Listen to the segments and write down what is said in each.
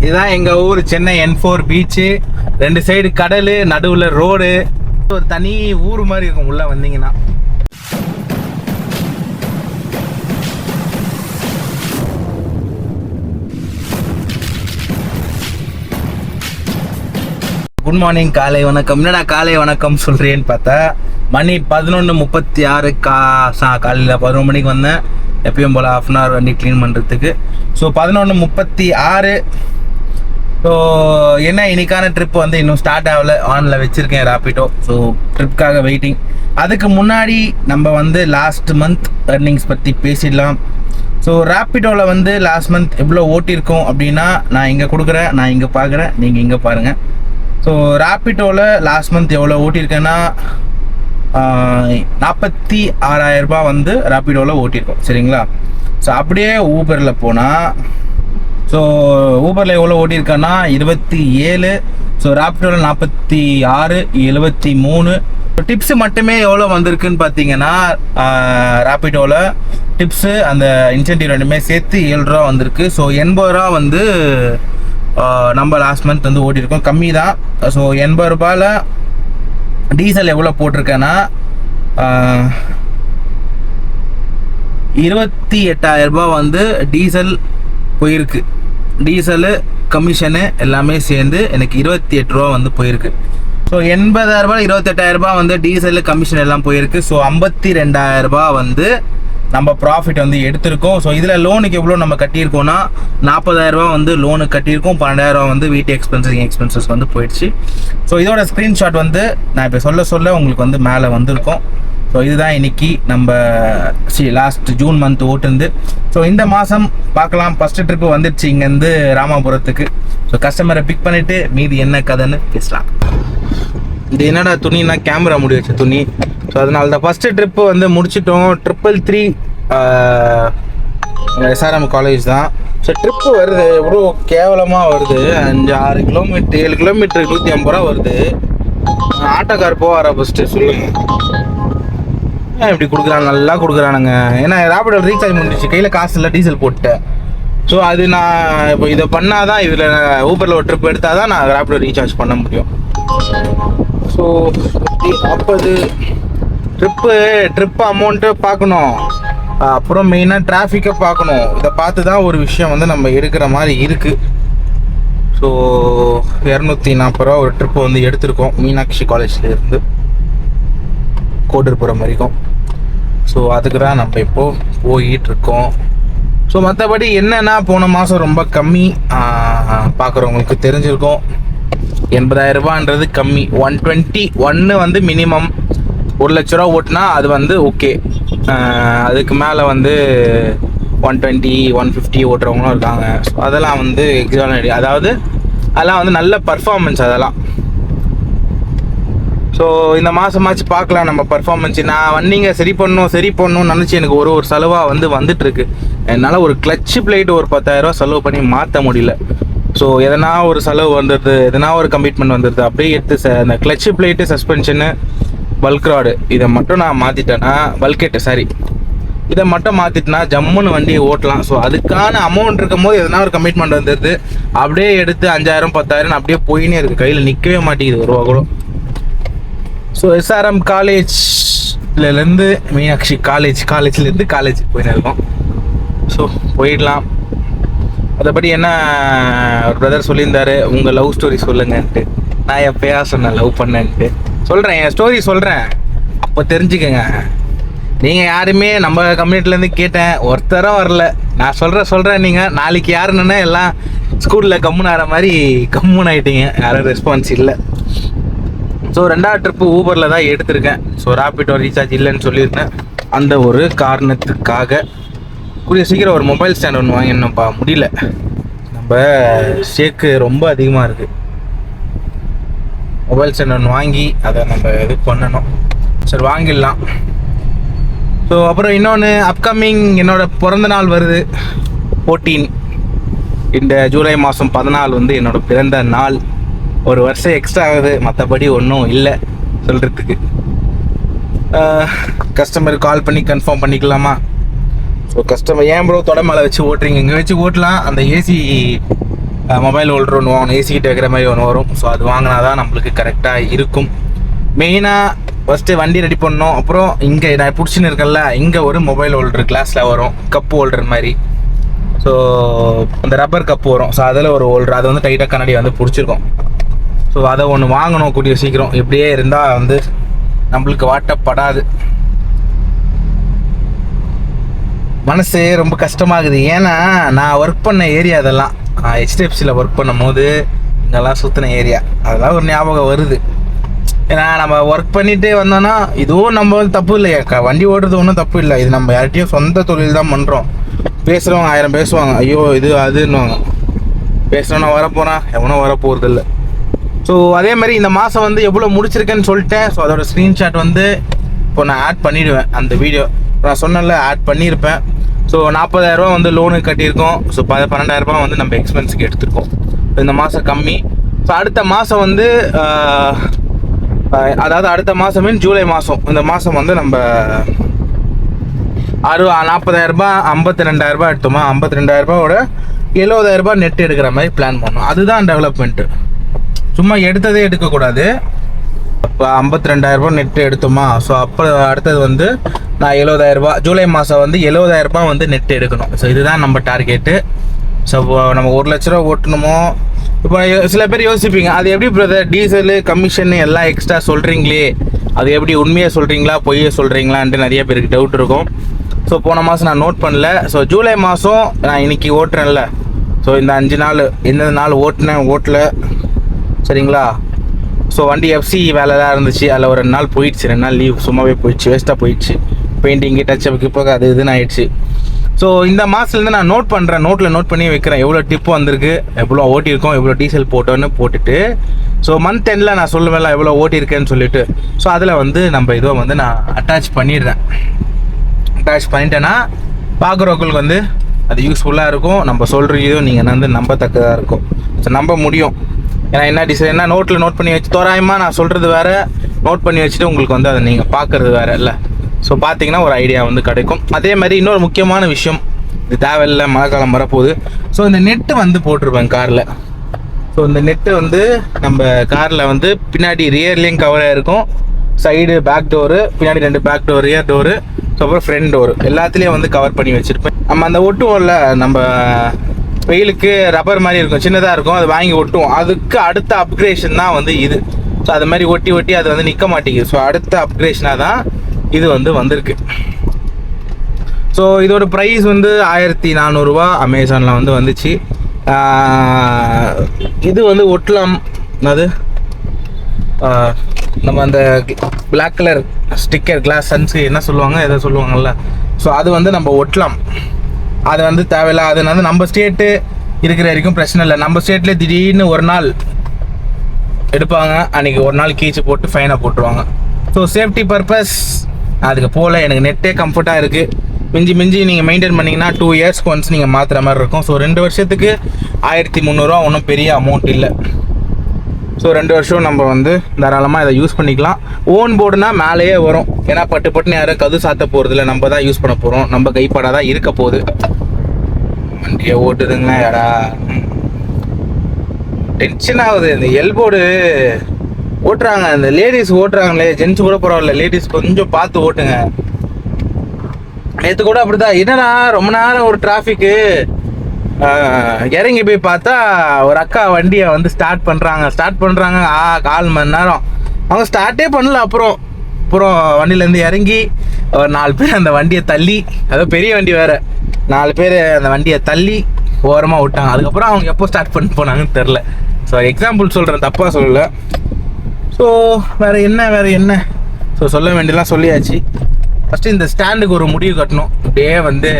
இதுதான் எங்க ஊர் சென்னை N4 பீச்சு. 2 சைடு கடல், நடுவுல ரோடு. ஒரு தனி ஊர் மாதிரி இருக்கும் உள்ள வந்தீங்கன்னா. குட் மார்னிங், காலை வணக்கம். என்னடா காலை வணக்கம் சொல்றேன்னு பார்த்தா மணி 11:36. காலையில் 11 மணிக்கு வந்தேன். எப்பயும் போல் ½ அன் ஹவர் வண்டி க்ளீன் பண்ணுறதுக்கு. ஸோ 11:36. ஸோ என்ன இன்னைக்கான ட்ரிப் வந்து இன்னும் ஸ்டார்ட் ஆகலை. ஆனில் வச்சுருக்கேன் ராபிடோ. So ட்ரிப்காக waiting. அதுக்கு முன்னாடி நம்ம வந்து லாஸ்ட் மந்த் earnings பற்றி பேசிடலாம். ஸோ ராபிடோவில் வந்து லாஸ்ட் மந்த் எவ்வளோ ஓட்டியிருக்கோம் அப்படின்னா நான் இங்கே கொடுக்குறேன், நான் இங்கே பார்க்குறேன், நீங்கள் இங்கே பாருங்கள். ஸோ ராபிடோவில் லாஸ்ட் மந்த் எவ்வளோ ஓட்டியிருக்கேன்னா 46,000 ரூபாய் வந்து ராபிடோவில் ஓட்டியிருக்கோம். சரிங்களா? ஸோ அப்படியே ஊபரில் போனால், ஸோ ஊபரில் எவ்வளோ ஓட்டியிருக்கேன்னா 27. ஸோ ராபிடோவில் 46, 73. டிப்ஸு மட்டுமே எவ்வளோ வந்திருக்குன்னு பார்த்தீங்கன்னா ராபிடோவில் டிப்ஸு அந்த இன்சென்டிவ் ரெண்டுமே சேர்த்து 7 ரூபா வந்திருக்கு. ஸோ 80 ரூபா வந்து நம்ம லாஸ்ட் மந்த் வந்து ஓட்டியிருக்கோம். கம்மி தான். ஸோ 80 ரூபாயில் டீசல் எவ்வளோ போட்டிருக்கேன்னா 28,000 ரூபாய் வந்து டீசல் போயிருக்கு. டீசலு கமிஷனு எல்லாமே சேர்ந்து எனக்கு 28 ரூபா வந்து போயிருக்கு. ஸோ 80,000 ரூபாய் 28,000 ரூபாய் வந்து டீசலு கமிஷன் எல்லாம் போயிருக்கு. ஸோ 52,000 ரூபாய் வந்து நம்ம ப்ராஃபிட் வந்து எடுத்திருக்கோம். ஸோ இதில் லோனுக்கு எவ்வளோ நம்ம கட்டியிருக்கோம்னா 40,000 ரூபாய் வந்து லோனுக்கு கட்டியிருக்கோம். 12,000 ரூபாய் வந்து வீட்டு எக்ஸ்பென்சஸ் வந்து போயிடுச்சு. ஸோ இதோட ஸ்க்ரீன்ஷாட் வந்து நான் இப்போ சொல்ல உங்களுக்கு வந்து மேலே வந்திருக்கோம். ஸோ இதுதான் இன்னைக்கு நம்ம லாஸ்ட் ஜூன் மந்த் ஓட்டுந்து. ஸோ இந்த மாதம் பார்க்கலாம். ஃபஸ்ட்டு ட்ரிப்பு வந்துடுச்சு இங்கேருந்து ராமாபுரத்துக்கு. ஸோ கஸ்டமரை பிக் பண்ணிவிட்டு மீதி என்ன கதைன்னு பேசலாம். இது என்னடா துணினா கேமரா முடி வச்ச துணி. ஸோ அதனால தான் ஃபஸ்ட்டு ட்ரிப்பு வந்து முடிச்சிட்டோம். 333 SRM காலேஜ் தான். ஸோ ட்ரிப்பு வருது எவ்வளோ கேவலமாக வருது. 5-6 கிலோமீட்டர் 7 கிலோமீட்டருக்கு 150 ரூபா வருது. ஆட்டோக்கார் போவாரா ஃபஸ்ட்டு சொல்லுங்கள். இப்படி கொடுக்குறாங்க, நல்லா கொடுக்குறானுங்க. ஏன்னா ராபிடோ ரீசார்ஜ் முடிஞ்சிச்சு, கையில் காசு இல்லை, டீசல் போட்டேன். ஸோ அது நான் இப்போ இதை பண்ணால் தான், இதில் ஊபரில் ஒரு ட்ரிப் எடுத்தால் தான் நான் ராபிடோ ரீசார்ஜ் பண்ண முடியும். ஸோ 40 ட்ரிப்பு அமௌண்ட்டு பார்க்கணும். அப்புறம் மெயினாக டிராஃபிக்கை பார்க்கணும். இதை பார்த்து தான் ஒரு விஷயம் வந்து நம்ம எடுக்கிற மாதிரி இருக்குது. ஸோ 240 ரூபா ஒரு ட்ரிப்பு வந்து எடுத்திருக்கோம் மீனாட்சி காலேஜ்லேருந்து கோட்டூர்புரம் வரைக்கும். ஸோ அதுக்கு தான் நம்ம இப்போது போயிட்டுருக்கோம். ஸோ மற்றபடி என்னென்னா போன மாதம் ரொம்ப கம்மி. பார்க்குறவங்களுக்கு தெரிஞ்சிருக்கும். 80,000 ரூபான்றது கம்மி. 121 வந்து மினிமம். 1 லட்ச ரூபா ஓட்டினா அது வந்து ஓகே. அதுக்கு மேலே வந்து 120, 150 ஓட்டுறவங்களும் இருக்காங்க. ஸோ அதெல்லாம் வந்து எக்ஸானரி, அதாவது அதெல்லாம் வந்து நல்ல பர்ஃபார்மன்ஸ் அதெல்லாம். ஸோ இந்த மாதமாச்சு பார்க்கலாம் நம்ம பர்ஃபார்மன்ஸ். நான் வண்டிங்க சரி பண்ணணும்னு நினச்சி எனக்கு ஒரு செலவாக வந்து வந்துட்டுருக்கு. என்னால் ஒரு கிளச்சு பிளேட் ஒரு 10,000 ரூபா செலவு பண்ணி மாற்ற முடியல. ஸோ எதனா ஒரு செலவு வந்துடுது, எதனா ஒரு கமிட்மெண்ட் வந்துடுது. அப்படியே எடுத்து அந்த கிளச்சு பிளேட்டு, சஸ்பென்ஷனு, பல்க்ராடு இதை மட்டும் நான் மாற்றிட்டேன்னா, பல்கெட்டு சாரி, இதை மட்டும் மாற்றிட்டேன்னா ஜம்முன்னு வண்டியை ஓட்டலாம். ஸோ அதுக்கான அமௌண்ட் இருக்கும் போது எதனா ஒரு கமிட்மெண்ட் வந்துடுது. அப்படியே எடுத்து 5,000 10,000 அப்படியே போயினே இருக்குது. கையில் நிற்கவே மாட்டேங்குது ஒரு ரூபா கூட. ஸோ SRM காலேஜ்லேருந்து மீனாட்சி காலேஜ்லேருந்து காலேஜ் போயின்னு இருக்கோம். ஸோ போயிடலாம். அதைப்படி என்ன ஒரு பிரதர் சொல்லியிருந்தாரு, உங்கள் லவ் ஸ்டோரி சொல்லுங்கன்ட்டு. நான் எப்போயா சொன்னேன் லவ் பண்ணேன்ட்டு? சொல்கிறேன், என் ஸ்டோரி சொல்கிறேன், அப்போ தெரிஞ்சுக்கங்க. நீங்கள் யாருமே நம்ம கம்யூனிட்டிலேருந்து கேட்டேன், ஒருத்தரும் வரல. நான் சொல்கிறேன் நீங்கள் நாளைக்கு யாருன்னா எல்லாம் ஸ்கூலில் கம்முன்னு ஆகிற மாதிரி கம்முன்னு ஆகிட்டீங்க. யாரும் ரெஸ்பான்ஸ் இல்லை. ஸோ 2வது ட்ரிப்பு ஊபரில் தான் எடுத்திருக்கேன். ஸோ ராபிடோ ரீசார்ஜ் இல்லைன்னு சொல்லியிருந்தேன். அந்த ஒரு காரணத்துக்காக கூடிய சீக்கிரம் ஒரு மொபைல் ஸ்டாண்ட் ஒன்று வாங்கினோம்ப்பா. முடியல, நம்ம ஷேக்கு ரொம்ப அதிகமாக இருக்குது. மொபைல் ஸ்டாண்ட் ஒன்று வாங்கி அதை நம்ம இது பண்ணணும். சரி வாங்கிடலாம். ஸோ அப்புறம் இன்னொன்று அப்கமிங் என்னோடய பிறந்த நாள் வருது 14. இந்த ஜூலை மாதம் 14 வந்து என்னோடய பிறந்த நாள். ஒரு வருஷம் எக்ஸ்ட்ரா ஆகுது, மற்றபடி ஒன்றும் இல்லை சொல்கிறதுக்கு. கஸ்டமருக்கு கால் பண்ணி கன்ஃபார்ம் பண்ணிக்கலாமா? ஸோ கஸ்டமர் ஏன் ப்ரோ தொட மேலே வச்சு ஓட்டுறீங்க? இங்கே வச்சு ஓட்டலாம். அந்த ஏசி மொபைல் ஹோல்டர் ஒன்று வாங்கணும், ஏசி கிட்ட வைக்கிற மாதிரி ஒன்று வரும். ஸோ அது வாங்கினா தான் நம்மளுக்கு கரெக்டாக இருக்கும். மெயினாக ஃபஸ்ட்டு வண்டி ரெடி பண்ணணும். அப்புறம் இங்கே நான் பிடிச்சின்னு இருக்கேன்ல, இங்கே ஒரு மொபைல் ஹோல்டர் கிளாஸில் வரும், கப்பு ஹோல்டர் மாதிரி. ஸோ அந்த ரப்பர் கப்பு வரும். ஸோ அதில் ஒரு ஹோல்டர், அது வந்து டைட்டாக கண்ணாடி வந்து பிடிச்சிருக்கோம். ஸோ அதை ஒன்று வாங்கணும் கூடிய சீக்கிரம். இப்படியே இருந்தால் வந்து நம்மளுக்கு வாட்டப்படாது. மனசு ரொம்ப கஷ்டமாகுது. ஏன்னா நான் ஒர்க் பண்ண ஏரியா அதெல்லாம், HDFCயில் ஒர்க் பண்ணும் போது இங்கெல்லாம் சுற்றின ஏரியா, அதெல்லாம் ஒரு ஞாபகம் வருது. ஏன்னா நம்ம ஒர்க் பண்ணிட்டு வந்தோன்னா இதுவும் நம்ம வந்து தப்பு இல்லையா, வண்டி ஓடுறது ஒன்றும் தப்பு இல்லை. இது நம்ம யார்கிட்டையும் சொந்த தொழில் தான் பண்ணுறோம். பேசுகிறவங்க 1000 பேசுவாங்க, ஐயோ இது அதுன்னுவாங்க. பேசுகிறவனா வரப்போனால் எவனோ வரப்போகிறது இல்லை. ஸோ அதே மாதிரி இந்த மாதம் வந்து எவ்வளோ முடிச்சிருக்கேன்னு சொல்லிட்டேன். ஸோ அதோட ஸ்க்ரீன்ஷாட் வந்து இப்போ நான் ஆட் பண்ணிவிடுவேன். அந்த வீடியோ நான் சொன்னேன்ல, ஆட் பண்ணியிருப்பேன். ஸோ 40,000 வந்து லோனுக்கு கட்டியிருக்கோம். ஸோ 12,000 வந்து நம்ம எக்ஸ்பென்ஸுக்கு எடுத்துருக்கோம். இந்த மாதம் கம்மி. ஸோ அடுத்த மாதம் வந்து அதாவது அடுத்த மாதம் மீன் ஜூலை மாதம், இந்த மாதம் வந்து நம்ம 40,000 52,000 எடுத்தோமா, 52,000 70,000 நெட் எடுக்கிற மாதிரி பிளான் பண்ணோம். அதுதான் டெவலப்மெண்ட்டு. சும்மா எடுத்ததே எடுக்கக்கூடாது. இப்போ 52,000 நெட்டு எடுத்தோமா, ஸோ அப்போ அடுத்தது வந்து நான் 70,000 ஜூலை மாதம் வந்து 70,000 வந்து நெட் எடுக்கணும். ஸோ இதுதான் நம்ம டார்கெட்டு. ஸோ நம்ம 1 லட்ச ரூபா ஓட்டணுமோ. இப்போ சில பேர் யோசிப்பீங்க, அது எப்படி பிரதர் டீசலு கமிஷன் எல்லாம் எக்ஸ்ட்ரா சொல்கிறீங்களே, அது எப்படி உண்மையாக சொல்கிறீங்களா பொய்யே சொல்கிறீங்களான்ட்டு நிறைய பேருக்கு டவுட் இருக்கும். ஸோ போன மாதம் நான் நோட் பண்ணல. ஸோ ஜூலை மாதம் நான் இன்றைக்கி ஓட்டுறேன்ல, ஸோ இந்த 5 நாள் எந்த நாள் ஓட்டல சரிங்களா. ஸோ வண்டி எஃப்சி வேலை தான் இருந்துச்சு, அதில் ஒரு 2 நாள் போயிடுச்சு, 2 நாள் லீவ் சும்மாவே போயிடுச்சு, வேஸ்ட்டாக போயிடுச்சு. பெயிண்டிங்கு டச்சப்புக்கு இப்போ அது இதுன்னு ஆயிடுச்சு. ஸோ இந்த மாதத்துலேருந்து நான் நோட் பண்ணுறேன், நோட் பண்ணி வைக்கிறேன். எவ்வளோ டிப்பு வந்திருக்கு, எவ்வளோ ஓட்டியிருக்கோம், எவ்வளோ டீசல் போட்டோன்னு போட்டுட்டு, ஸோ மந்த் எண்டில் நான் சொல்லுவேன்ல எவ்வளோ ஓட்டியிருக்கேன்னு சொல்லிட்டு, ஸோ அதில் வந்து நம்ம இதை வந்து நான் அட்டாச் பண்ணிடுறேன். அட்டாச் பண்ணிட்டேன்னா பார்க்குறவங்களுக்கு வந்து அது யூஸ்ஃபுல்லாக இருக்கும். நம்ம சொல்கிற இதுவும் நீங்கள் வந்து நம்பத்தக்கதாக இருக்கும். ஸோ நம்ப முடியும். ஏன்னா என்ன டிசைன் என்ன நோட் பண்ணி வச்சு தோராயமாக நான் சொல்கிறது வேறு, நோட் பண்ணி வச்சுட்டு உங்களுக்கு வந்து அதை நீங்கள் பார்க்குறது வேறு இல்லை. ஸோ பார்த்தீங்கன்னா ஒரு ஐடியா வந்து கிடைக்கும். அதே மாதிரி இன்னொரு முக்கியமான விஷயம், இது தேவையில்லை, மழை காலம் வரப்போகுது. ஸோ இந்த நெட்டு வந்து போட்டிருப்பேன் காரில். ஸோ இந்த நெட்டு வந்து நம்ம காரில் வந்து பின்னாடி ரியர்லேயும் கவராக இருக்கும், சைடு பேக் டோரு, பின்னாடி 2 back door, rear door, so அப்புறம் ஃப்ரண்ட் டோரு எல்லாத்துலேயும் வந்து கவர் பண்ணி வச்சுருப்பேன். நம்ம அந்த ஒட்டுவோம்ல, நம்ம வெயிலுக்கு ரப்பர் மாதிரி இருக்கும், சின்னதாக இருக்கும், அது வாங்கி ஒட்டுவோம். அதுக்கு அடுத்த அப்கிரேஷன் தான் வந்து இது. ஸோ அது மாதிரி ஒட்டி அது வந்து நிற்க மாட்டேங்குது. ஸோ அடுத்த அப்கிரேஷனாக தான் இது வந்து வந்திருக்கு. ஸோ இதோட ப்ரைஸ் வந்து 1400 ரூபா அமேசானில் வந்து வந்துச்சு. இது வந்து ஒட்டலாம், அது நம்ம அந்த பிளாக் கலர் ஸ்டிக்கர் கிளாஸ் சன்ஸ்க்கு என்ன சொல்லுவாங்க எதை சொல்லுவாங்கல்ல, ஸோ அது வந்து நம்ம ஒட்டலாம். அது வந்து தேவையில்லை. அது வந்து நம்ம ஸ்டேட்டு இருக்கிற வரைக்கும் பிரச்சனை இல்லை. நம்ம ஸ்டேட்லேயே திடீர்னு ஒரு நாள் எடுப்பாங்க, அன்றைக்கி ஒரு நாள் கீச்சு போட்டு ஃபைனாக போட்டுருவாங்க. ஸோ சேஃப்டி பர்பஸ் அதுக்கு போல் எனக்கு நெட்டே கம்ஃபர்ட்டாக இருக்குது. மிஞ்சி நீங்கள் மெயின்டைன் பண்ணிங்கன்னா 2 இயர்ஸ்க்கு ஒன்ஸ் நீங்கள் மாற்றுற மாதிரி இருக்கும். ஸோ 2 வருஷத்துக்கு 1300 ரூபா ஒன்றும் பெரிய அமௌண்ட் இல்லை. ஸோ 2 வருஷம் நம்ம வந்து தாராளமாக இதை யூஸ் பண்ணிக்கலாம். ஓன் போர்டுனா மேலேயே வரும், ஏன்னா பட்டுன்னு யாரும் கது சாத்த போகிறதில்ல, நம்ம தான் யூஸ் பண்ண போகிறோம், நம்ம கைப்படாக தான் இருக்க போகுது. வண்டியை ஓட்டுதுங்களா யாரா, டென்ஷன் ஆகுது. இந்த எல்போர்டு ஓட்டுறாங்க, இந்த லேடிஸ் ஓட்டுறாங்களே, ஜென்ஸ் கூட பரவாயில்ல, லேடிஸ் கொஞ்சம் பார்த்து ஓட்டுங்க. நேற்று கூட அப்படிதான், என்னன்னா ரொம்ப நேரம் ஒரு டிராஃபிக்கு, இறங்கி போய் பார்த்தா ஒரு அக்கா வண்டியை வந்து ஸ்டார்ட் பண்ணுறாங்க 1/4 மணி நேரம் அவங்க ஸ்டார்ட்டே பண்ணல. அப்புறம் வண்டியிலேருந்து இறங்கி ஒரு 4 பேர் அந்த வண்டியை தள்ளி, அதாவது பெரிய வண்டி வேறு, 4 பேர் அந்த வண்டியை தள்ளி ஓரமாக விட்டாங்க. அதுக்கப்புறம் அவங்க எப்போ ஸ்டார்ட் பண்ணி போனாங்கன்னு தெரில. ஸோ எக்ஸாம்பிள் சொல்கிறேன், தப்பாக சொல்லலை. ஸோ வேறு என்ன ஸோ சொல்ல வேண்டியலாம் சொல்லியாச்சு. ஃபஸ்ட்டு இந்த ஸ்டாண்டுக்கு ஒரு முடிவு கட்டணும். இப்படியே வந்து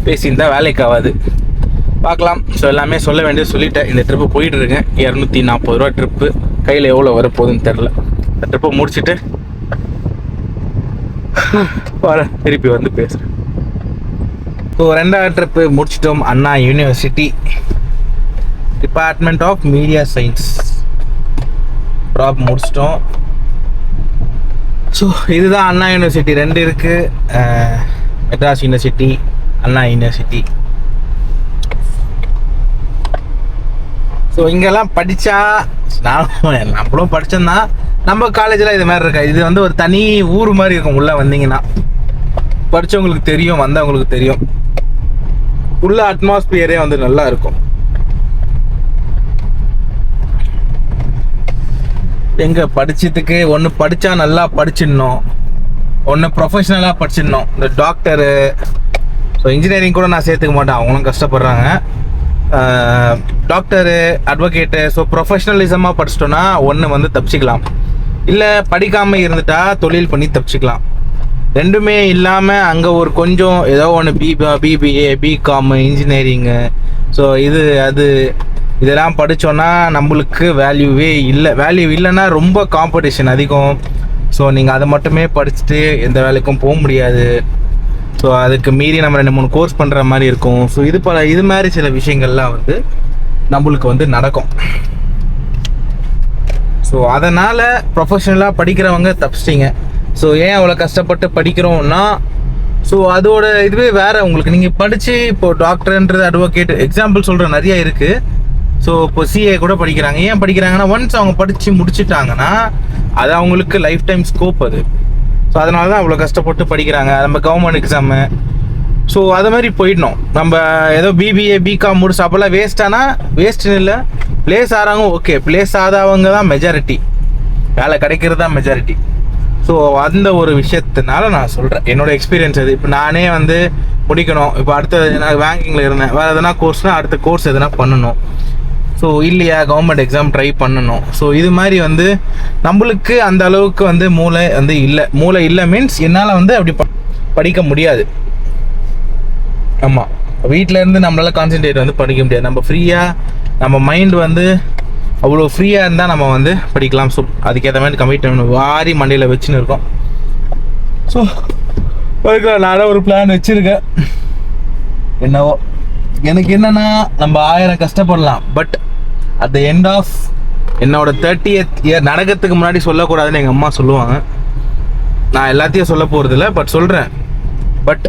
பேசியிருந்தால் வேலைக்கு ஆகாது, பார்க்கலாம். ஸோ எல்லாமே சொல்ல வேண்டியது சொல்லிட்டேன். இந்த ட்ரிப்பு போயிட்டுருக்கேன், 240 ரூபா ட்ரிப்பு. கையில் எவ்வளோ வரப்போகுதுன்னு தெரில. இந்த ட்ரிப்பை முடிச்சுட்டு திருப்பி வந்து பேசுகிறேன். ஸோ 2வது ட்ரிப்பு முடிச்சிட்டோம். Anna university, department of media science trip முடிச்சிட்டோம். ஸோ இதுதான் அண்ணா யூனிவர்சிட்டி. 2 இருக்குது, Madras university, Anna university. So இங்கெல்லாம் படித்தா நம்மளும் படித்தோம்னா நம்ம காலேஜில் இது மாதிரி இருக்கா. இது வந்து ஒரு தனி ஊர் மாதிரி இருக்கும். உள்ளே வந்தீங்கன்னா படித்தவங்களுக்கு தெரியும், வந்தவங்களுக்கு தெரியும். உள்ள அட்மாஸ்பியரே வந்து நல்லா இருக்கும். எங்க படிச்சதுக்கு ஒன்று படித்தா நல்லா படிச்சிடணும், ஒன்று ப்ரொஃபஷனலாக படிச்சிடணும். இந்த டாக்டரு, ஸோ இன்ஜினியரிங் கூட நான் சேர்த்துக்க மாட்டேன், அவங்களும் கஷ்டப்படுறாங்க. டாக்டரு, அட்வொகேட்டு, ஸோ ப்ரொஃபஷனலிசமாக படிச்சிட்டோன்னா ஒன்று வந்து தப்பிச்சிக்கலாம், இல்லை படிக்காமல் இருந்துட்டா தொழில் பண்ணி தப்பிச்சிக்கலாம். ரெண்டுமே இல்லாமல் அங்கே ஒரு கொஞ்சம் ஏதோ ஒன்று பிபிஏ, பிகாம், இன்ஜினியரிங்கு, ஸோ இது அது இதெல்லாம் படித்தோன்னா நம்மளுக்கு வேல்யூவே இல்லை. வேல்யூ இல்லைன்னா ரொம்ப காம்படிஷன் அதிகம். ஸோ நீங்கள் அதை மட்டுமே படிச்சுட்டு எந்த வேலைக்கும் போக முடியாது. ஸோ அதுக்கு மீறி நம்ம 2-3 கோர்ஸ் பண்ணுற மாதிரி இருக்கும். ஸோ இது மாதிரி சில விஷயங்கள்லாம் வந்து நம்மளுக்கு வந்து நடக்கும். ஸோ அதனால் ப்ரொஃபஷனலாக படிக்கிறவங்க தப்பிச்சிட்டிங்க. ஸோ ஏன் அவ்வளோ கஷ்டப்பட்டு படிக்கிறோம்னா, ஸோ அதோட இதுவே வேறு. உங்களுக்கு நீங்கள் படித்து இப்போது டாக்டர்ன்றது, அட்வொகேட், எக்ஸாம்பிள் சொல்கிற நிறைய இருக்குது. ஸோ இப்போ சிஏ கூட படிக்கிறாங்க. ஏன் படிக்கிறாங்கன்னா, ஒன்ஸ் அவங்க படித்து முடிச்சுட்டாங்கன்னா அது அவங்களுக்கு லைஃப் டைம் ஸ்கோப் அது. ஸோ அதனால தான் அவ்வளோ கஷ்டப்பட்டு படிக்கிறாங்க. நம்ம கவர்மெண்ட் எக்ஸாமு, ஸோ அது மாதிரி போயிடணும். நம்ம ஏதோ பிபிஏ, பிகாம் முடிச்சு அப்போல்லாம் வேஸ்ட்டானா வேஸ்ட்டுன்னு இல்லை, பிளேஸ் ஆகிறாங்க ஓகே, பிளேஸ் ஆகாதவங்க தான் மெஜாரிட்டி, வேலை கிடைக்கிறது தான் மெஜாரிட்டி. ஸோ அந்த ஒரு விஷயத்தினால நான் சொல்கிறேன், என்னோடய எக்ஸ்பீரியன்ஸ் அது. இப்போ நானே வந்து முடிக்கணும், இப்போ அடுத்த நான் பேங்கிங்கில் இருந்தேன், வேறு எதனா கோர்ஸ்னால் அடுத்த கோர்ஸ் எதனா பண்ணணும். ஸோ இல்லையா கவர்மெண்ட் எக்ஸாம் ட்ரை பண்ணணும். ஸோ இது மாதிரி வந்து நம்மளுக்கு அந்த அளவுக்கு வந்து மூளை இல்லை மீன்ஸ் என்னால் வந்து அப்படி படிக்க முடியாது. ஆமாம், வீட்டில் இருந்து நம்மளால் கான்சென்ட்ரேட் வந்து படிக்க முடியாது. நம்ம ஃப்ரீயாக, நம்ம மைண்ட் வந்து அவ்வளோ ஃப்ரீயாக இருந்தால் நம்ம வந்து படிக்கலாம். ஸோ அதுக்கேற்ற மாதிரி கமிட்மெண்ட் வாரி மண்டையில் வச்சுன்னு இருக்கோம். ஸோ அதுக்கு நான் ஒரு பிளான் வச்சுருக்கேன். என்னவோ எனக்கு என்னென்னா, நம்ம 1000 கஷ்டப்படலாம், but at the end of என்னோட 30th இயர் நடக்கிறதுக்கு முன்னாடி சொல்லக்கூடாதுன்னு எங்கள் அம்மா சொல்லுவாங்க. நான் எல்லாத்தையும் சொல்ல போகிறதில்ல, பட் சொல்கிறேன். பட்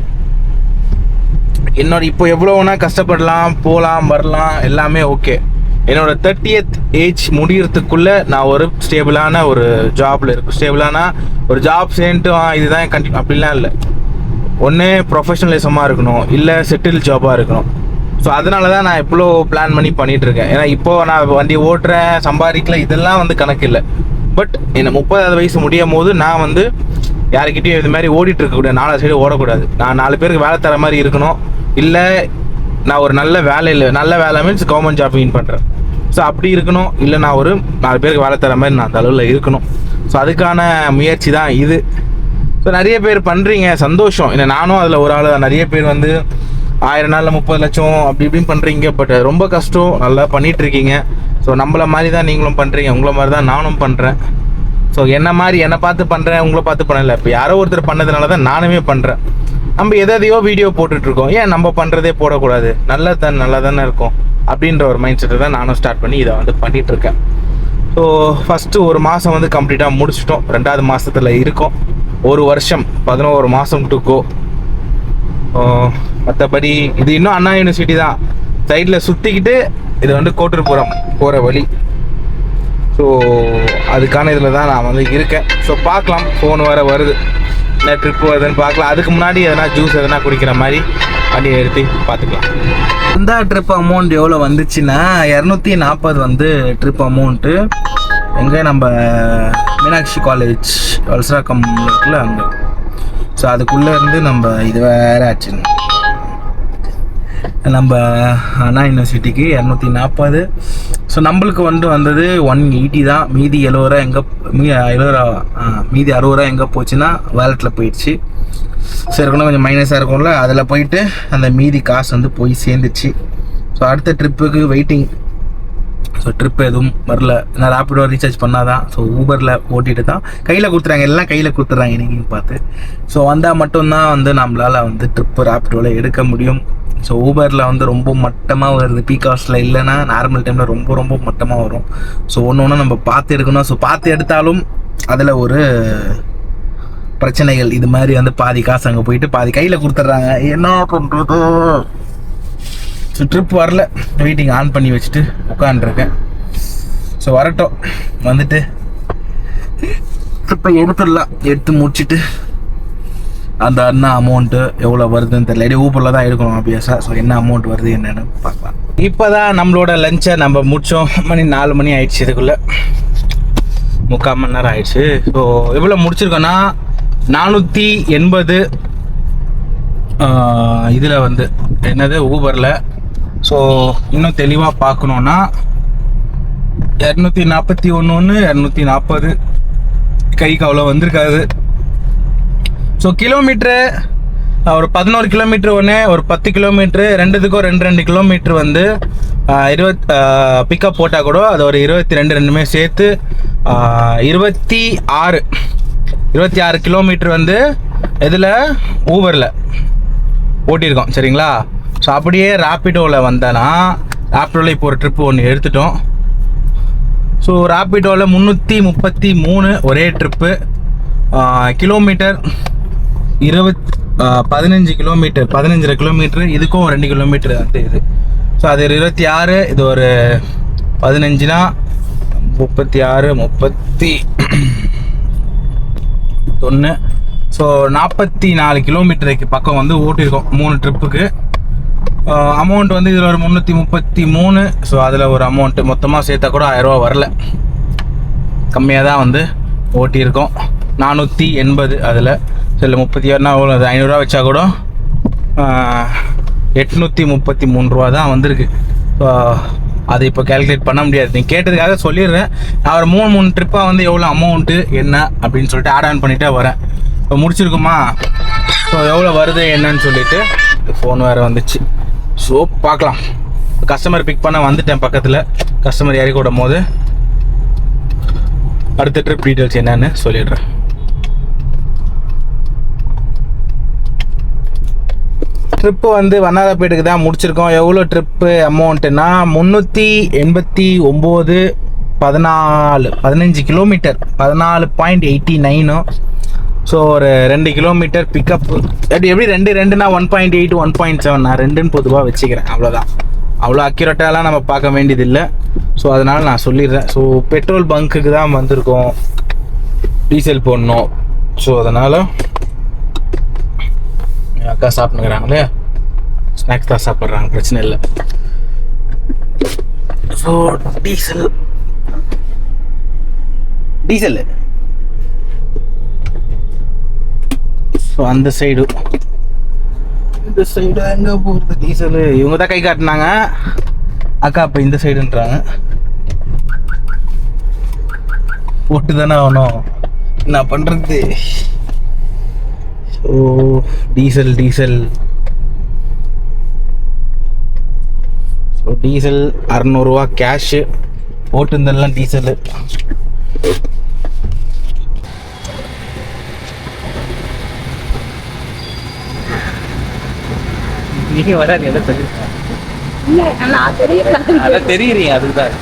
என்னோட இப்போ எவ்வளோ வேணால் கஷ்டப்படலாம், போகலாம், வரலாம், எல்லாமே ஓகே. என்னோட 30th ஏஜ் முடிகிறதுக்குள்ளே நான் ஒரு ஸ்டேபிளான ஒரு ஜாபில் இருக்கும். ஸ்டேபிளான ஒரு ஜாப் சேர்ந்துட்டு இதுதான் கண்டிப்பாக அப்படிலாம் இல்லை. ஒன்று ப்ரொஃபஷனலிசமாக இருக்கணும், இல்லை செட்டில் ஜாபாக இருக்கணும். ஸோ அதனால தான் நான் எவ்வளோ பிளான் பண்ணி பண்ணிகிட்ருக்கேன். ஏன்னா இப்போது நான் வண்டி ஓட்டுறேன், சம்பாதிக்கல, இதெல்லாம் வந்து கணக்கு இல்லை. பட் என்ன 30வது வயசு முடியும் போது நான் வந்து யாருக்கிட்டையும் இது மாதிரி ஓடிட்டு இருக்கக்கூடாது, 4 சைடு ஓடக்கூடாது. நான் 4 பேருக்கு வேலை தர மாதிரி இருக்கணும். இல்லை நான் ஒரு நல்ல வேலை மீன்ஸ் கவர்மெண்ட் ஜாப் வின் பண்ணுறேன். ஸோ அப்படி இருக்கணும். இல்லை நான் ஒரு 4 பேருக்கு வேலை தர மாதிரி நான் தலைவில் இருக்கணும். ஸோ அதுக்கான முயற்சி தான் இது. ஸோ நிறைய பேர் பண்ணுறீங்க, சந்தோஷம். இல்லை நானும் அதில் ஒரு ஆள். நிறைய பேர் வந்து 1000 நாளில் 30 லட்சம் அப்படி இப்படின்னு பண்ணுறீங்க. பட் ரொம்ப கஷ்டம், நல்லா பண்ணிகிட்ருக்கீங்க. ஸோ நம்மளை மாதிரி தான் நீங்களும் பண்ணுறீங்க, உங்களை மாதிரி தான் நானும் பண்ணுறேன். ஸோ என்னை பார்த்து பண்ணுறேன், உங்களை பார்த்து பண்ணலை. இப்போ யாரோ ஒருத்தர் பண்ணதுனால தான் நானுமே பண்ணுறேன். நம்ம எதையோ வீடியோ போட்டுட்ருக்கோம், ஏன் நம்ம பண்ணுறதே போடக்கூடாது, நல்லா தானே இருக்கும் அப்படின்ற ஒரு மைண்ட் செட்டை தான் நானும் ஸ்டார்ட் பண்ணி இதை வந்து பண்ணிகிட்ருக்கேன். ஸோ ஃபஸ்ட்டு 1 மாதம் வந்து கம்ப்ளீட்டாக முடிச்சிட்டோம். 2வது மாதத்தில் இருக்கோம். 1 வருஷம் 11 மாதம் டு கோ. மற்றபடி இது இன்னும் அண்ணா யூனிவர்சிட்டி தான். சைடில் சுற்றிக்கிட்டு இது வந்து கோட்டூர்புரம் போகிற வழி. ஸோ அதுக்கான இதில் தான் நான் வந்து இருக்கேன். ஸோ பார்க்கலாம், ஃபோன் வருது, என்ன ட்ரிப் வருதுன்னு பார்க்கலாம். அதுக்கு முன்னாடி எதனா ஜூஸ் எதனா குடிக்கிற மாதிரி வண்டி நிறுத்தி பார்த்துக்கலாம். இந்த ட்ரிப் அமௌண்ட் எவ்வளோ வந்துச்சுன்னா 240 வந்து ட்ரிப் அமௌண்ட்டு. எங்கே நம்ம மீனாட்சி காலேஜ் வல்சராக்கம் இருக்குல்ல அங்கே. ஸோ அதுக்குள்ளே இருந்து நம்ம இது வேறு ஆச்சுங்க, நம்ம அண்ணா யூனிவர்சிட்டிக்கு 240. ஸோ நம்மளுக்கு வந்தது 180 தான். மீதி 70 ரூபா எங்கே மீதி 60 ரூபா எங்கே போச்சுன்னா வேலெட்டில் போயிடுச்சு. ஸோ இருக்கணும் கொஞ்சம் மைனஸாக இருக்கும்ல, அதில் போயிட்டு அந்த மீதி காசு வந்து போய் சேர்ந்துச்சு. ஸோ அடுத்த ட்ரிப்புக்கு வெயிட்டிங். ஸோ ட்ரிப் எதுவும் வரல, நான் ரேப்பிடோ ரீசார்ஜ் பண்ணாதான். ஸோ ஊபரில் ஓட்டிட்டு தான் கையில் கொடுத்துறாங்க, எல்லாம் கையில் கொடுத்துட்றாங்க இன்றைக்கின்னு பார்த்து. ஸோ வந்தால் மட்டும்தான் வந்து நம்மளால் வந்து ட்ரிப்பு ரேப்பிடோவில் எடுக்க முடியும். ஸோ ஊபரில் வந்து ரொம்ப மட்டமாக வருது, பீக் ஹவர்ஸில் இல்லைன்னா நார்மல் டைமில் ரொம்ப ரொம்ப மட்டமாக வரும். ஸோ ஒன்று நம்ம பார்த்து எடுக்கணும். ஸோ பார்த்து எடுத்தாலும் அதில் ஒரு பிரச்சனைகள். இது மாதிரி வந்து பாதி காசு அங்கே போயிட்டு பாதி கையில் கொடுத்துட்றாங்க, என்ன பண்ணுறது. ஸோ ட்ரிப் வரல, வெயிட்டிங் ஆன் பண்ணி வச்சுட்டு உட்காந்துருக்கேன். ஸோ வரட்டும், வந்துட்டு ட்ரிப்பை எடுத்து முடிச்சுட்டு அந்த என்ன அமௌண்ட்டு எவ்வளோ வருதுன்னு தெரியல. இடையே ஊப்பரில் தான் எடுக்கணும் ஆப்வியஸாக. ஸோ என்ன அமௌண்ட் வருது என்னென்னு பார்க்கலாம். இப்போ தான் நம்மளோட லஞ்சை நம்ம முடித்தோம். மணி 4 மணி ஆயிடுச்சு. இதுக்குள்ளே 3/4 மணி நேரம் ஆயிடுச்சு. ஸோ எவ்வளோ முடிச்சிருக்கோன்னா 480 இதில் வந்து என்னது ஊபரில். ஸோ இன்னும் தெளிவாக பார்க்கணுன்னா 241 240 கைக்கு அவ்வளோ வந்திருக்காது. ஸோ கிலோமீட்ரு ஒரு 11 கிலோமீட்ரு ஒன்று, ஒரு 10 கிலோமீட்ரு, ரெண்டுத்துக்கும் 2 கிலோமீட்ரு வந்து 20 பிக்கப் போட்டால் கூட அது ஒரு 22 ரெண்டுமே சேர்த்து 26 கிலோமீட்ரு வந்து இதில் ஊபரில் ஓட்டியிருக்கோம். சரிங்களா? ஸோ அப்படியே ரேப்பிடோவில் வந்தேன்னா, ரேப்பிடோவில் இப்போ ஒரு ட்ரிப்பு ஒன்று எடுத்துட்டோம். ஸோ ரேப்பிடோவில் 333 ஒரே ட்ரிப்பு. Kilometre 15 kilometre, 15 kilometre. இதுக்கும் 2 கிலோமீட்டர் வந்து இது. ஸோ அது 26, இது ஒரு 15னா 36 31. ஸோ 44 கிலோமீட்டருக்கு பக்கம் வந்து ஓட்டியிருக்கோம் 3 ட்ரிப்புக்கு. அமௌண்ட் வந்து இதில் ஒரு 333. ஸோ அதில் ஒரு அமௌண்ட்டு மொத்தமாக சேர்த்தா கூட 1000 ரூபா வரல, கம்மியாக தான் வந்து ஓட்டியிருக்கோம். 480 அதில். சில 36னா எவ்வளோ, அது 500 ரூபா வச்சா கூட 833 ரூபா தான் வந்திருக்கு. ஸோ அதை இப்போ கேல்குலேட் பண்ண முடியாது. நீங்கள் கேட்டதுக்காக சொல்லிடுறேன். நான் ஒரு 3 ட்ரிப்பாக வந்து எவ்வளோ அமௌண்ட்டு என்ன அப்படின்னு சொல்லிட்டு ஆட் ஆன் பண்ணிகிட்டே வரேன். இப்போ முடிச்சிருக்குமா, ஸோ எவ்வளோ வருது என்னன்னு சொல்லிட்டு ஃபோன் வேறு வந்துச்சு. ஸோ பார்க்கலாம். கஸ்டமர் பிக் பண்ண வந்துட்டேன் பக்கத்தில். கஸ்டமர் இறக்கி விடும் போது அடுத்த ட்ரிப் டீட்டெயில்ஸ் என்னன்னு சொல்லிடுறேன். ட்ரிப்பு வந்து வண்ணாரப்பேட்டுக்கு தான் முடிச்சிருக்கோம். எவ்வளோ ட்ரிப்பு அமௌண்ட்டுன்னா 389 15 கிலோமீட்டர் 14.89. ஸோ ஒரு 2 கிலோமீட்டர் பிக்கப்பு. எப்படி 2னா 1.8 1.7, நான் 2ன்னு பொதுவாக வச்சுக்கிறேன். அவ்வளோதான். அவ்வளோ அக்யூரேட்டாலாம் நம்ம பார்க்க வேண்டியதில்லை. ஸோ அதனால் நான் சொல்லிடுறேன். ஸோ பெட்ரோல் பங்க்குக்கு தான் வந்திருக்கோம், டீசல் போடணும். ஸோ அதனால் அக்கா சாப்பிட்டுக்கிறாங்களே, ஸ்நாக்ஸ் தான் சாப்பிட்றாங்க, பிரச்சனை இல்லை. ஸோ டீசல் ஸோ அந்த சைடு, இந்த சைடு எங்கே போகிறது டீசலு? இவங்க தான் கை காட்டினாங்க, அக்கா இப்போ இந்த சைடுன்றாங்க. போட்டு தானே ஆகணும், என்ன பண்ணுறது? ஸோ டீசல் ஸோ டீசல் 600 ரூபா கேஷு போட்டுருந்தெல்லாம் டீசலு. நீங்க வராது எதை தெரியுறீங்க, அதுதான்.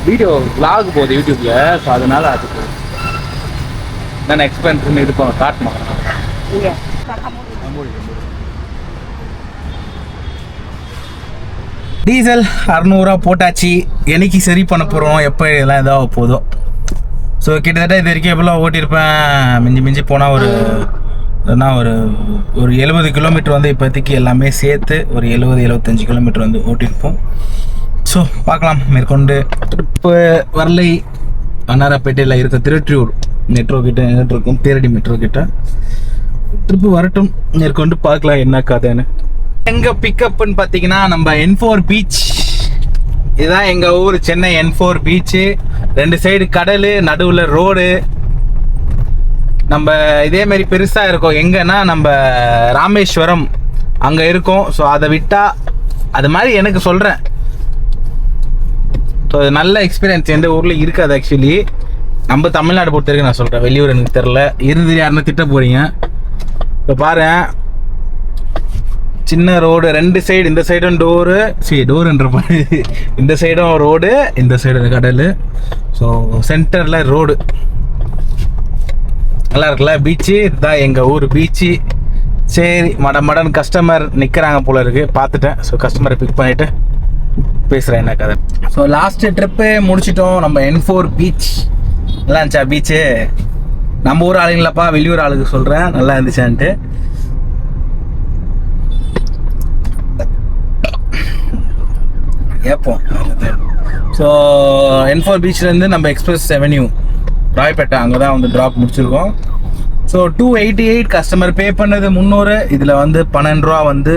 வீடியோ vlog போகுது யூடியூப்ல. ஸோ அதனால அதுக்கு நான் எக்ஸ்பென்ஸ் இது காட்டணும். டீசல் 600 ரூபா போட்டாச்சு. என்னைக்கு சரி பண்ண போகிறோம், எப்போ இதெல்லாம் இதாக போதும். ஸோ கிட்டத்தட்ட இது வரைக்கும் எவ்வளோ ஓட்டியிருப்பேன், மிஞ்சி போனால் ஒரு 70 கிலோமீட்டர் வந்து இப்போதைக்கு எல்லாமே சேர்த்து ஒரு 70-75 கிலோமீட்டர் வந்து ஓட்டியிருப்போம். ஸோ பார்க்கலாம். மேற்கொண்டு ட்ரிப்பு வரலை, வண்ணாரப்பேட்டையில் இருக்க திருட்டியூர் மெட்ரோ கிட்ட இருக்கும், தேரடி மெட்ரோ கிட்ட ட்ரிப்பு வரட்டும். மேற்கொண்டு பார்க்கலாம் என்ன கதைன்னு. எங்கே பிக்கப்புன்னு பார்த்தீங்கன்னா நம்ம N4 பீச். இதுதான் எங்கள் ஊர் சென்னை N4 பீச்சு. 2 சைடு கடல், நடுவில் ரோடு. நம்ம இதேமாரி பெருசாக இருக்கும் எங்கன்னா நம்ம ராமேஸ்வரம் அங்கே இருக்கோம். ஸோ அதை விட்டால் அது மாதிரி எனக்கு சொல்கிறேன். ஸோ நல்ல எக்ஸ்பீரியன்ஸ் எந்த ஊரில் இருக்காது ஆக்சுவலி. நம்ம தமிழ்நாடு பொறுத்த வரைக்கும் நான் சொல்கிறேன், வெளியூர் எனக்கு தெரில. இருந்து யாருன்னு திட்ட போகிறீங்க. இப்போ பாரு, சின்ன ரோடு, 2 சைடு, இந்த சைடும் டோரு, டோருன்ற மாதிரி இந்த சைடும் ரோடு, இந்த சைடு கடல். ஸோ சென்டரில் ரோடு நல்லா இருக்குல்ல. பீச்சு இதுதான் எங்கள் ஊர் பீச்சு. சரி, மடன் கஸ்டமர் நிற்கிறாங்க போல இருக்கு, பார்த்துட்டேன். ஸோ கஸ்டமரை பிக் பண்ணிவிட்டு பேசுகிறேன் என்ன கதை. ஸோ லாஸ்ட்டு ட்ரிப்பு முடிச்சிட்டோம். நம்ம N4 பீச் நல்லா இருந்துச்சா பீச்சு? நம்ம ஊர் ஆளுங்களப்பா, வெளியூர் ஆளுக்கு சொல்கிறேன், நல்லா இருந்துச்சான்ட்டு. ஏப்போம். ஸோ N4 பீச்லேருந்து நம்ம எக்ஸ்பிரஸ் அவென்யூ ராய்பேட்டை அங்கே தான் வந்து ட்ராப் முடிச்சிருக்கோம். ஸோ 288 கஸ்டமர் பே பண்ணது 300. இதில் வந்து 12 ரூபா வந்து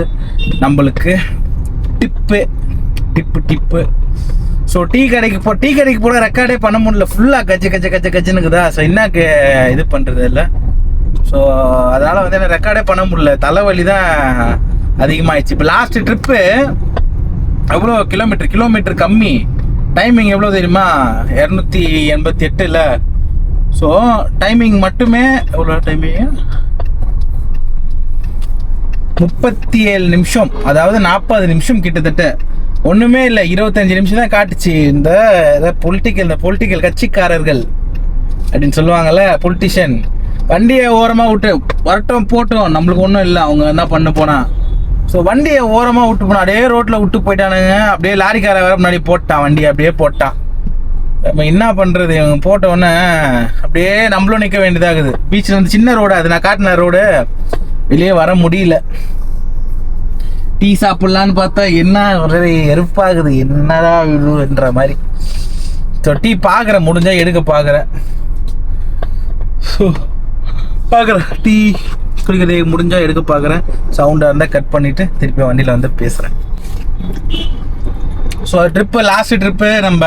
நம்மளுக்கு டிப்பு. ஸோ டீ கடைக்கு போட ரெக்கார்டே பண்ண முடியல, ஃபுல்லாக கச்சுன்னுக்குதா. ஸோ என்னக்கு இது பண்ணுறது இல்லை. ஸோ அதனால் வந்து என்ன ரெக்கார்டே பண்ண முடியல, தலைவலி தான் அதிகமாகிடுச்சு. இப்போ லாஸ்ட் ட்ரிப்பு எவ்வளோ கிலோமீட்டர் கம்மி, டைமிங் எவ்வளோ தெரியுமா? 288 இல்லை. ஸோ டைமிங் மட்டுமே எவ்வளோ டைமிங்? 37 நிமிஷம், அதாவது 40 நிமிஷம் கிட்டத்தட்ட. ஒன்றுமே இல்லை, 25 நிமிஷம் தான் காட்டுச்சு. இந்த பொலிட்டிக்கல் கட்சிக்காரர்கள் அப்படின்னு சொல்லுவாங்கல்ல, பொலிட்டிஷியன், வண்டியை ஓரமாக விட்டு வரட்டும் போட்டோம், நம்மளுக்கு ஒன்றும் இல்லை, அவங்க என்ன பண்ண போனா. ஸோ வண்டியை ஓரமாக விட்டு போனா, அப்படியே ரோட்டில் விட்டு போயிட்டானுங்க. அப்படியே லாரிக்கார வேற முன்னாடி போட்டான், வண்டியை அப்படியே போட்டான். நம்ம என்ன பண்ணுறது, இவங்க போட்ட உடனே அப்படியே நம்மளும் நிற்க வேண்டியதாகுது. பீச்சில் வந்து சின்ன ரோடு, அது நான் காட்டின ரோடு, வெளியே வர முடியல. டீ சாப்பிட்லான்னு பார்த்தா என்ன ஒரே எருப்பாகுது, என்னடா விழுன்ற மாதிரி. ஸோ டீ பார்க்குறேன், முடிஞ்சால் எடுக்க பார்க்குறேன். ஸோ பார்க்குறேன், டீ குடிக்கிறது முடிஞ்சால் எடுக்க பார்க்குறேன். சவுண்டாக இருந்தால் கட் பண்ணிவிட்டு திருப்பி வண்டியில் வந்து பேசுகிறேன். ஸோ லாஸ்ட் ட்ரிப்பு நம்ம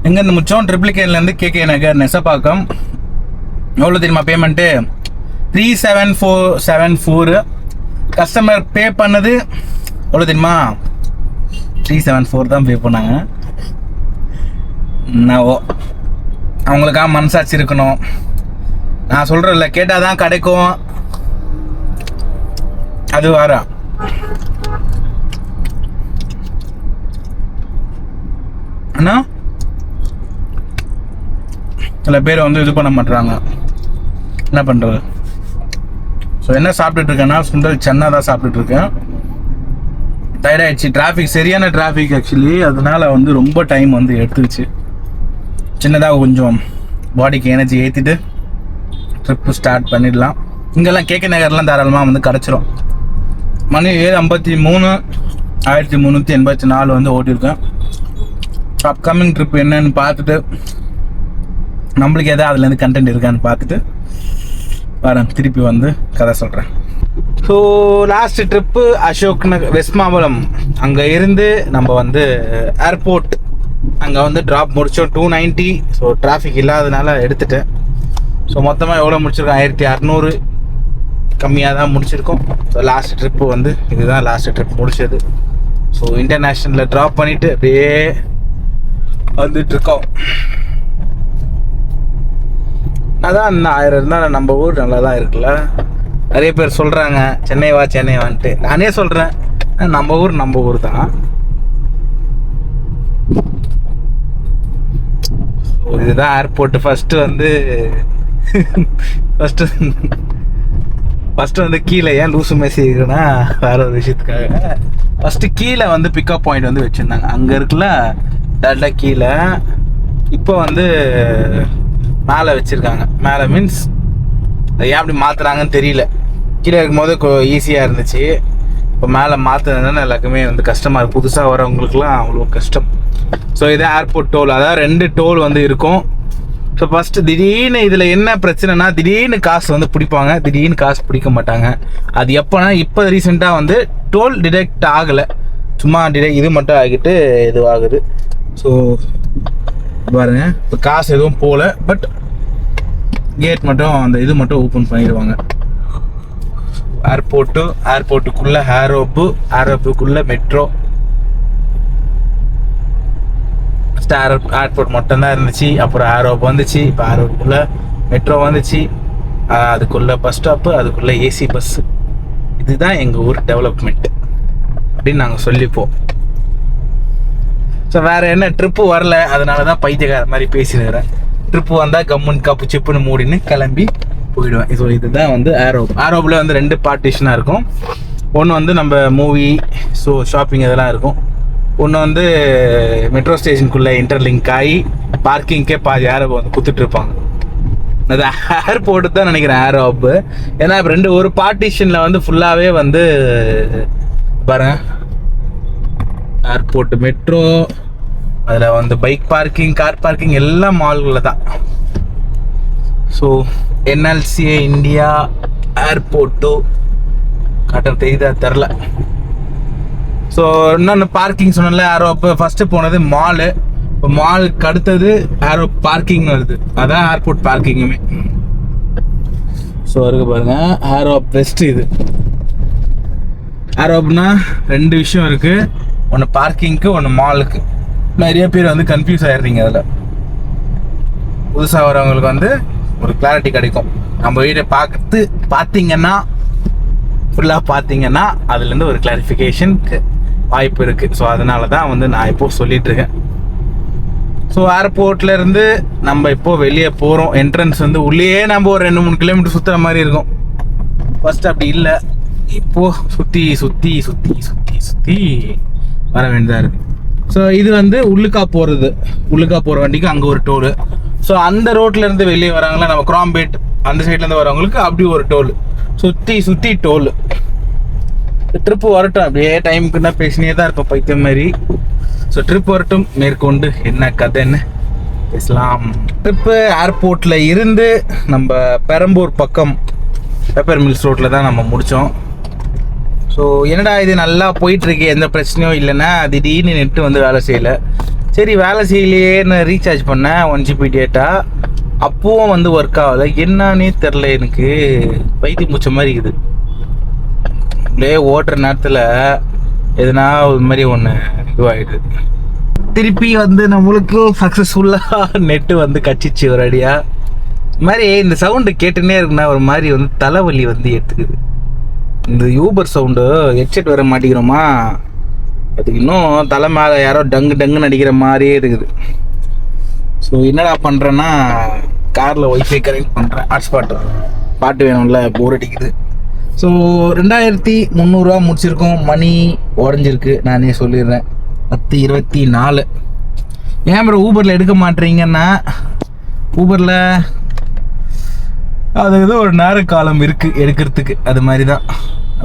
எங்கேருந்து முடித்தோம்? ட்ரிப்ளிகேன்லேருந்து KK நகர் நெசப்பாக்கம். எவ்வளோ தெரியுமா பேமெண்ட்டு? 37474. கஸ்டமர் பே பண்ணது எவ்வளோ தெரியுமா? 374 தான் பே பண்ணாங்க. அவங்களுக்காக மனசாட்சி இருக்கணும். நான் சொல்கிறேன்ல, கேட்டால் தான் கிடைக்கும், அது வேற. அண்ணா சில பேர் வந்து இது பண்ண மாட்டுறாங்க, என்ன பண்ணுறது? ஸோ என்ன சாப்பிட்டுட்டு இருக்கேன்னா, சுண்டல் சென்னா தான் சாப்பிட்டுட்டு இருக்கேன். டயர்ட் ஆயிடுச்சு, டிராஃபிக், சரியான டிராஃபிக் ஆக்சுவலி. அதனால வந்து ரொம்ப டைம் வந்து எடுத்துச்சு. சின்னதாக கொஞ்சம் பாடிக்கு எனர்ஜி ஏற்றிட்டு ட்ரிப்பு ஸ்டார்ட் பண்ணிடலாம். இங்கெல்லாம் KK நகர்லாம் தாராளமாக வந்து கிடச்சிரும். மணி 7:53, 1384 வந்து ஓட்டியிருக்கேன். அப்கமிங் ட்ரிப் என்னன்னு பார்த்துட்டு, நம்மளுக்கு எதாவது அதுலேருந்து கண்டென்ட் இருக்கான்னு பார்த்துட்டு வரேன், திருப்பி வந்து கதை சொல்கிறேன். So last trip Ashok Nagar west Mambalam, அங்கே இருந்து நம்ம வந்து ஏர்போர்ட் அங்கே வந்து ட்ராப் முடித்தோம் 290. ஸோ டிராஃபிக் இல்லாததுனால எடுத்துட்டேன். ஸோ மொத்தமாக எவ்வளோ முடிச்சிருக்கோம்? 1600 கம்மியாக தான் முடிச்சிருக்கோம். ஸோ லாஸ்ட் ட்ரிப்பு வந்து இதுதான் லாஸ்ட் ட்ரிப் முடிச்சது. ஸோ இன்டர்நேஷ்னலில் ட்ராப் பண்ணிவிட்டு அப்படியே வந்துட்டுருக்கோம். அதான் இன்னும் 1000 இருந்தால் நம்ம ஊர் நல்லா தான் இருக்குல்ல. நிறைய பேர் சொல்கிறாங்க சென்னை வான்ட்டு. நானே சொல்கிறேன், நம்ம ஊர் தான். இதுதான் ஏர்போர்ட். ஃபஸ்ட்டு வந்து கீழே, ஏன் லூசு மெஸ்ஸி இருக்குன்னா வேற ஒரு விஷயத்துக்காக. ஃபஸ்ட்டு கீழே வந்து பிக்கப் பாயிண்ட் வந்து வச்சுருந்தாங்க, அங்கே இருக்குல்ல டேரெக்டாக கீழே. இப்போ வந்து மேலே வச்சுருக்காங்க. மேலே மீன்ஸ் அது ஏன் அப்படி மாற்றுறாங்கன்னு தெரியல. கீழே இருக்கும்போது ஈஸியாக இருந்துச்சு, இப்போ மேலே மாற்றுனதுனால எல்லாருக்குமே வந்து கஷ்டமாக இருக்குது. புதுசாக வரவங்களுக்குலாம் அவ்வளோ கஷ்டம். ஸோ இது ஏர்போர்ட் டோல், அதாவது 2 டோல் வந்து இருக்கும். ஸோ ஃபஸ்ட்டு திடீர்னு இதில் என்ன பிரச்சனைனா, திடீர்னு காசு வந்து பிடிப்பாங்க, திடீர்னு காசு பிடிக்க மாட்டாங்க. அது எப்போனா, இப்போ ரீசெண்டாக வந்து டோல் டிடெக்ட் ஆகலை, சும்மா இது மட்டும் ஆகிட்டு இதுவாகுது. ஸோ பாருங்க, இப்போ காசு எதுவும் போகல, பட் கேட் மட்டும் அந்த இது மட்டும் ஓப்பன் பண்ணிடுவாங்க. ஏர்போர்ட்டுக்குள்ளே ஏரோப்புக்குள்ளே மெட்ரோ. ஏர்போர்ட் மட்டும்தான் இருந்துச்சு, அப்புறம் ஏரோப் வந்துச்சு, இப்போ ஏரோப்புக்குள்ளே மெட்ரோ வந்துச்சு, அதுக்குள்ளே பஸ் ஸ்டாப்பு, அதுக்குள்ளே ஏசி பஸ்ஸு. இதுதான் எங்கள் ஊர் டெவலப்மெண்ட் அப்படின்னு நாங்கள் சொல்லிப்போம். ஸோ வேறு என்ன, ட்ரிப்பு வரல, அதனால தான் பைத்தியக்கார மாதிரி பேசினுக்கிறேன். ட்ரிப்பு வந்தால் கம்முன்னு கப்பு சிப்புன்னு மூடின்னு கிளம்பி போயிடுவேன். ஸோ இதுதான் வந்து ஆரோப்பில் வந்து 2 பார்ட்டிஷனாக இருக்கும். ஒன்று வந்து நம்ம மூவி, ஸோ ஷாப்பிங் இதெல்லாம் இருக்கும். ஒன்று வந்து மெட்ரோ ஸ்டேஷனுக்குள்ளே இன்டர்லிங்க் ஆகி பார்க்கிங்க்கே பாதி ஆரோப் வந்து கொடுத்துட்ருப்பாங்க. அது ஏர்போர்ட்டு தான் நினைக்கிறேன் ஆரோப்பு. ஏன்னா இப்போ ஒரு பார்ட்டிஷனில் வந்து ஃபுல்லாகவே வந்து பாருங்க, ஏர்போர்ட், மெட்ரோ, அதில் வந்து பைக் பார்க்கிங், கார் பார்க்கிங் எல்லாம் மால்களில் தான். ஸோ என்எல்சிஏ இந்தியா ஏர்போர்ட்டு காட்டன் தெரியுதா தெரில. ஸோ இன்னொன்று பார்க்கிங் சொன்னல, ஏரோப்பு ஃபஸ்ட்டு போனது மாலு. இப்போ மாலுக்கு அடுத்தது ஏரோ பார்க்கிங் வருது, அதான் ஏர்போர்ட் பார்க்கிங்குமே. ஸோ இருக்கு பாருங்க, ஏரோப் வெஸ்ட். இது ஏரோப்னா 2 விஷயம் இருக்குது, ஒன்று பார்க்கிங்க்கு, ஒன்று மாலுக்கு. நிறைய பேர் வந்து கன்ஃபியூஸ் ஆகிடுறீங்க. அதில் புதுசாக வரவங்களுக்கு வந்து ஒரு கிளாரிட்டி கிடைக்கும். நம்ம வீட்டை பார்த்தீங்கன்னா ஃபுல்லாக பார்த்தீங்கன்னா அதுலேருந்து ஒரு கிளாரிஃபிகேஷனுக்கு வாய்ப்பு இருக்குது. ஸோ அதனால தான் வந்து நான் இப்போது சொல்லிகிட்ருக்கேன். ஸோ ஏர்போர்ட்லேருந்து நம்ம இப்போது வெளியே போகிறோம். என்ட்ரன்ஸ் வந்து உள்ளேயே நம்ம ஒரு 2-3 கிலோமீட்டர் சுற்றுற மாதிரி இருக்கும். ஃபஸ்ட்டு அப்படி இல்லை, இப்போது சுற்றி சுற்றி சுற்றி சுற்றி சுற்றி வர வேண்டியதாக இருக்குது. ஸோ இது வந்து உள்ளுக்கா போகிற வண்டிக்கு அங்கே ஒரு டோலு. ஸோ அந்த ரோட்லேருந்து வெளியே வராங்களா, நம்ம குராம்பேட் அந்த சைட்லேருந்து வரவங்களுக்கு அப்படி ஒரு டோலு, சுற்றி சுற்றி டோலு. ட்ரிப்பு வரட்டும், அப்படியே டைமுக்குன்னா பேசினே தான் இருப்போம் பைத்தியம் மாதிரி. ஸோ ட்ரிப் வரட்டும், மேற்கொண்டு என்ன கதைன்னு பேசலாம். ட்ரிப்பு ஏர்போர்ட்டில் இருந்து நம்ம பெரம்பூர் பக்கம் பெப்பர் மில்ஸ் ரோட்டில் தான் நம்ம முடித்தோம். ஸோ என்னடா இது நல்லா போயிட்டுருக்கு, எந்த பிரச்சனையும் இல்லைன்னா திடீர்னு நெட்டு வந்து வேலை செய்யலை. சரி வேலை செய்யலையேன்னு ரீசார்ஜ் பண்ணேன் 1 GB டேட்டா, அப்பவும் வந்து ஒர்க் ஆகலை. என்னன்னே தெரில, எனக்கு பைத்தியம் முடிச்ச மாதிரி இருக்குது. அப்படியே ஓட்டுற நேரத்தில் எதுனா ஒரு மாதிரி ஒன்று இதுவாகிடுது. திருப்பி வந்து நம்மளுக்கு சக்ஸஸ்ஃபுல்லாக நெட்டு வந்து கச்சிச்சு ஒரு அடியாக. இது மாதிரி இந்த சவுண்டு கேட்டுன்னே இருக்குன்னா ஒரு மாதிரி வந்து தலைவலி வந்து எடுத்துக்குது. இந்த யூபர் சவுண்டு ஹெட்செட் வர மாட்டேங்கிறோமா, அதுக்கு இன்னும் தலை மேலே யாரோ டங்குன்னு அடிக்கிற மாதிரியே இருக்குது. ஸோ என்னடா பண்ணுறேன்னா, காரில் ஒய்ஃபை கனெக்ட் பண்ணுறேன், ஹாட்ஸ்பாட், பாட்டு வேணும்ல, போர் அடிக்குது. ஸோ 2300 முடிச்சிருக்கோம். மணி உடஞ்சிருக்கு, நானே சொல்லிடுறேன் 10:24. ஏன் ப்ரோ ஊபரில் எடுக்க மாட்டேறீங்கன்னா, ஊபரில் அது ஏதோ ஒரு நேர காலம் இருக்குது எடுக்கிறதுக்கு, அது மாதிரி தான்.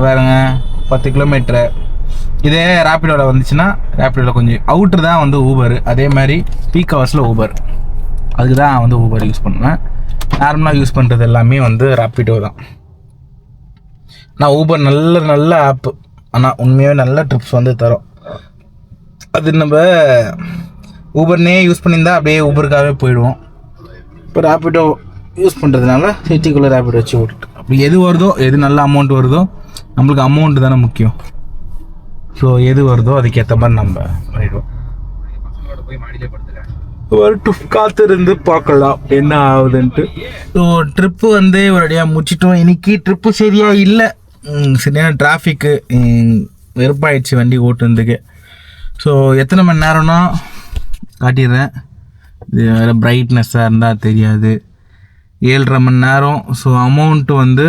வேறுங்க 10 கிலோமீட்டரு. இதே ரேப்பிடோவில் வந்துச்சுன்னா, ரேப்பிடோவில் கொஞ்சம் அவுட்ரு தான் வந்து ஊபர். அதே மாதிரி பீக் ஹவர்ஸில் ஊபர், அதுக்கு தான் வந்து ஊபர் யூஸ் பண்ணுவேன். நார்மலாக யூஸ் பண்ணுறது எல்லாமே வந்து ரேப்பிடோ தான். நான் ஊபர் நல்ல ஆப்பு, ஆனால் உண்மையாகவே நல்ல ட்ரிப்ஸ் வந்து தரும். அது நம்ம ஊபர்னே யூஸ் பண்ணியிருந்தால் அப்படியே ஊபருக்காகவே போயிடுவோம். இப்போ ரேப்பிடோ யூஸ் பண்ணுறதுனால சிட்டிக்குள்ளே ரேப்பிடோ வச்சு விட்டுட்டு, அப்படி எது வருதோ, எது நல்ல அமௌண்ட் வருதோ, நம்மளுக்கு அமௌண்ட்டு தானே முக்கியம். ஸோ எது வருதோ அதுக்கேற்ற மாதிரி நம்ம பண்ணிவிடுவோம். வரட்டும், காத்திருந்து பார்க்கலாம் என்ன ஆகுதுன்ட்டு. ஸோ ட்ரிப்பு வந்து ஒரு அடியாக முடிச்சிட்டோம். இன்றைக்கி ட்ரிப்பு சரியாக இல்லை, சரியான டிராஃபிக்கு, வெறுப்பாயிடுச்சு வண்டி ஓட்டுறதுக்கு. ஸோ எத்தனை மணி நேரம்னா காட்டிடுறேன். இது வேறு பிரைட்னஸ்ஸாக இருந்தால் தெரியாது. 7.5 மணி நேரம். ஸோ அமௌண்ட்டு வந்து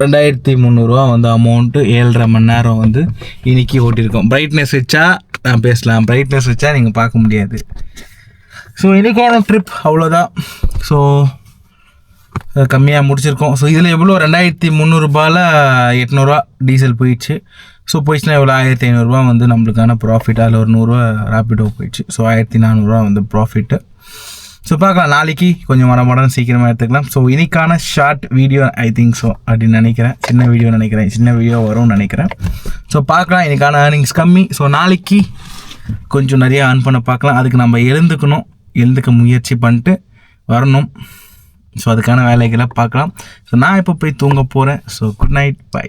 2300 வந்து அமௌண்ட்டு. 7.5 மணி நேரம் வந்து இன்றைக்கி ஓட்டியிருக்கோம். பிரைட்னஸ் வச்சா நான் பேசலாம், பிரைட்னஸ் வச்சா நீங்கள் பார்க்க முடியாது. ஸோ இன்றைக்கான ட்ரிப் அவ்வளோதான். ஸோ கம்மியாக முடிச்சிருக்கோம். ஸோ இதில் எவ்வளோ 2300 800 டீசல் போயிடுச்சு. ஸோ போயிடுச்சுன்னா எவ்வளோ 1500 வந்து நம்மளுக்கான ப்ராஃபிட். அதில் ஒரு 100 ரேப்பிடோ போயிடுச்சு. ஸோ 1400 வந்து ப்ராஃபிட்டு. ஸோ பார்க்கலாம், நாளைக்கு கொஞ்சம் மடமடன்னு சீக்கிரமாக எடுத்துக்கலாம். ஸோ இன்னைக்கான short video I think so அப்படின்னு நினைக்கிறேன். சின்ன வீடியோ வரும்னு நினைக்கிறேன். ஸோ பார்க்கலாம், இன்னைக்கான ஏர்னிங்ஸ் கம்மி. ஸோ நாளைக்கு கொஞ்சம் நிறையா ஏர்ன் பண்ண பார்க்கலாம். அதுக்கு நம்ம எழுந்துக்க முயற்சி பண்ணிட்டு வரணும். ஸோ அதுக்கான வேலைகளை பார்க்கலாம். ஸோ நான் இப்போ போய் தூங்க போகிறேன். So good night, by.